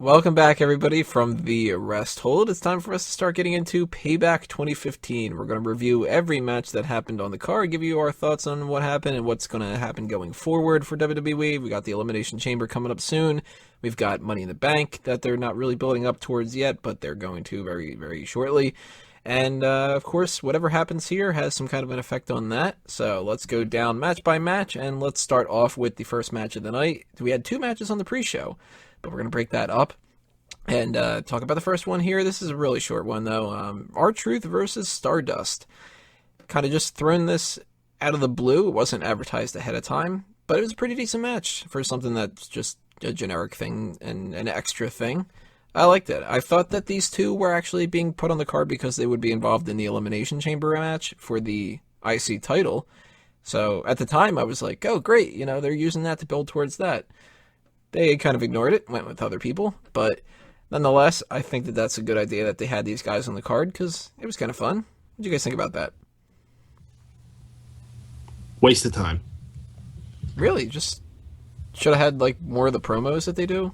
Welcome back, everybody, from the rest hold. It's time for us to start getting into Payback 2015. We're going to review every match that happened on the card, give you our thoughts on what happened and what's going to happen going forward for WWE. We got the Elimination Chamber coming up soon. We've got Money in the Bank that they're not really building up towards yet, but they're going to very, very shortly. And, of course, whatever happens here has some kind of an effect on that. So let's go down match by match, and let's start off with the first match of the night. We had two matches on the pre-show, but we're going to break that up and talk about the first one here. This is a really short one, though. R-Truth versus Stardust. Kind of just thrown this out of the blue. It wasn't advertised ahead of time, but it was a pretty decent match for something that's just a generic thing and an extra thing. I liked it. I thought that these two were actually being put on the card because they would be involved in the Elimination Chamber match for the IC title. So at the time, I was like, oh, great. You know, they're using that to build towards that. They kind of ignored it, went with other people, but nonetheless, I think that that's a good idea that they had these guys on the card because it was kind of fun. What do you guys think about that? Waste of time. Really? Just should have had like more of the promos that they do?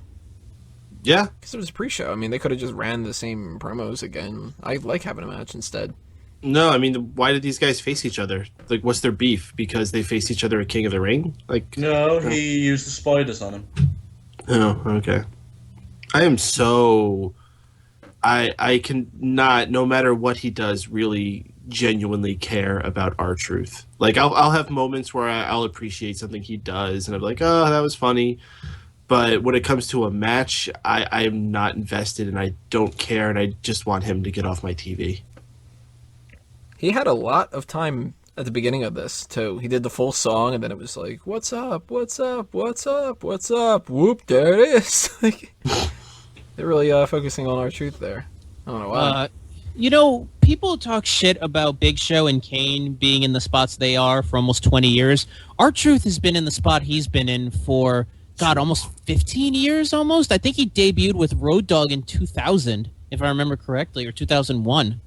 Yeah. Because it was a pre-show. I mean, they could have just ran the same promos again. I like having a match instead. No, I mean, why did these guys face each other? Like, what's their beef? Because they faced each other at King of the Ring? Like, No, he used the spiders on him. Oh, okay. I am so... I can not, no matter what he does, really genuinely care about R-Truth. Like, I'll have moments where I'll appreciate something he does, and I'm like, oh, that was funny. But when it comes to a match, I am not invested, and I don't care, and I just want him to get off my TV. He had a lot of time at the beginning of this, too. He did the full song, and then it was like, what's up, what's up, what's up, what's up, whoop, there it is. Like, they're really focusing on R-Truth there. I don't know why. People talk shit about Big Show and Kane being in the spots they are for almost 20 years. R-Truth has been in the spot he's been in for... God, almost 15 years almost? I think he debuted with Road Dogg in 2000, if I remember correctly, or 2001.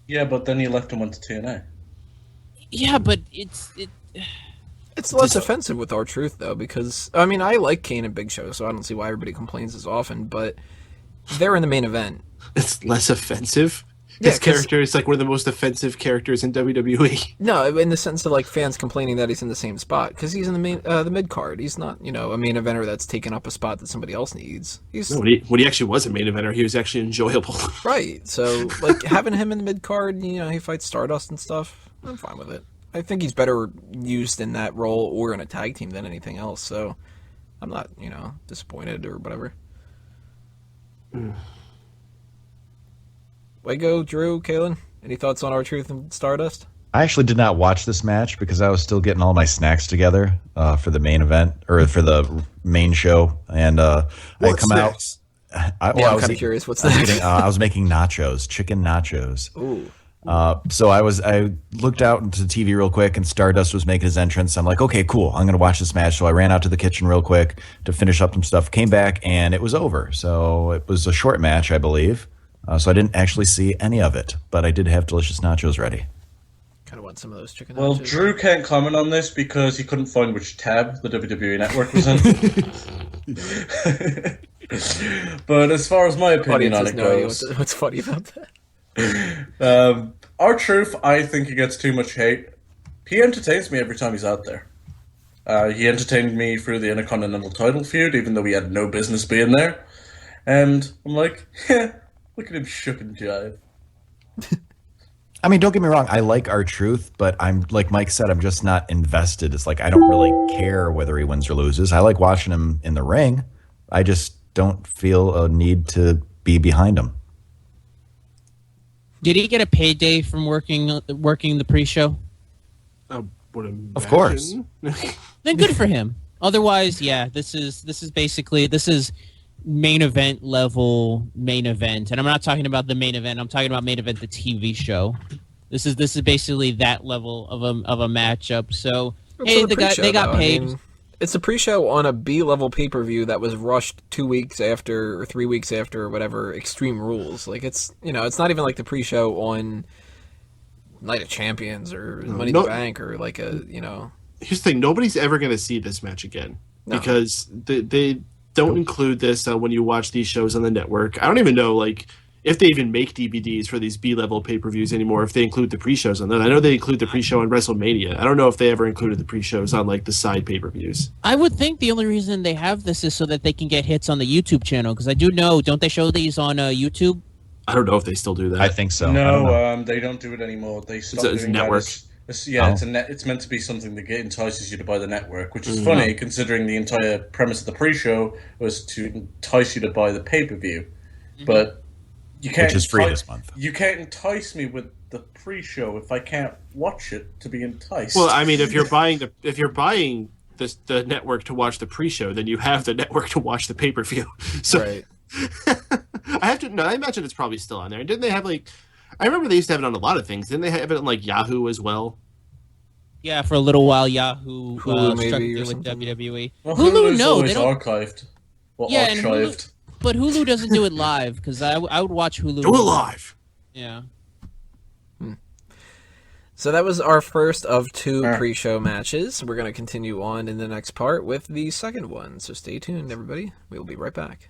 Yeah, but then he left and went to TNA. Yeah, but it's less offensive with R-Truth, though, because, I mean, I like Kane and Big Show, so I don't see why everybody complains as often, but they're in the main event. It's less offensive? Yeah, His character is like one of the most offensive characters in WWE. No, in the sense of like fans complaining that he's in the same spot because he's in the mid card. He's not, a main eventer that's taken up a spot that somebody else needs. No, when he actually was a main eventer, he was actually enjoyable. Right. So like having him in the mid card, he fights Stardust and stuff. I'm fine with it. I think he's better used in that role or in a tag team than anything else. So I'm not, disappointed or whatever. Way go, Drew, Kalen. Any thoughts on R-Truth and Stardust? I actually did not watch this match because I was still getting all my snacks together for the main event or for the main show, and I had come snacks? out. I'm kind of curious. What's that? I was making nachos, chicken nachos. Ooh. So I looked out into the TV real quick, and Stardust was making his entrance. I'm like, okay, cool. I'm gonna watch this match. So I ran out to the kitchen real quick to finish up some stuff. Came back, and it was over. So it was a short match, I believe. So I didn't actually see any of it, but I did have delicious nachos ready. Kind of want some of those chicken Well, nachos. Drew can't comment on this because he couldn't find which tab the WWE Network was in. But as far as my opinion on it goes... What's funny about that? R-Truth, I think he gets too much hate. He entertains me every time he's out there. He entertained me through the Intercontinental title feud, even though he had no business being there. And I'm like, look at him shook and jive. I mean, don't get me wrong. I like R-Truth, but I'm like Mike said, I'm just not invested. It's like I don't really care whether he wins or loses. I like watching him in the ring. I just don't feel a need to be behind him. Did he get a payday from working the pre-show? I would imagine. Of course. Then good for him. Otherwise, yeah, this is main event level main event, and I'm not talking about the main event. I'm talking about main event the TV show. This is basically that level of a matchup. So hey, they got paid. I mean, it's a pre-show on a B-level pay-per-view that was rushed 2 weeks after or 3 weeks after or whatever Extreme Rules. Like it's it's not even like the pre-show on Night of Champions or Money in the Bank or like a Here's the thing: nobody's ever going to see this match again because they don't include this when you watch these shows on the network. I don't even know like if they even make DVDs for these B-level pay-per-views anymore. If they include the pre-shows on that, I know they include the pre-show on WrestleMania. I don't know if they ever included the pre-shows on like the side pay-per-views. I would think the only reason they have this is so that they can get hits on the YouTube channel, because I do know, don't they show these on YouTube? I don't know if they still do that. I think so. No, they don't do it anymore. They stopped It's doing network. that. It's meant to be something that entices you to buy the network, which is funny considering the entire premise of the pre-show was to entice you to buy the pay-per-view. But you can't, which is free this month. You can't entice me with the pre-show if I can't watch it to be enticed. Well, I mean, if you're buying the network to watch the pre-show, then you have the network to watch the pay-per-view. So Right. I imagine it's probably still on there. Didn't they have like? I remember they used to have it on a lot of things. Didn't they have it on like Yahoo as well? Yeah, for a little while, Yahoo Hulu struck maybe a or deal with something? WWE. Well, Hulu, Hulu's no, always they don't. archived. Well, Yeah, and archived. But Hulu doesn't do it live, because I would watch Hulu. Do it live. Yeah. So that was our first of 2 Sure. pre-show matches. We're going to continue on in the next part with the second one. So stay tuned, everybody. We'll be right back.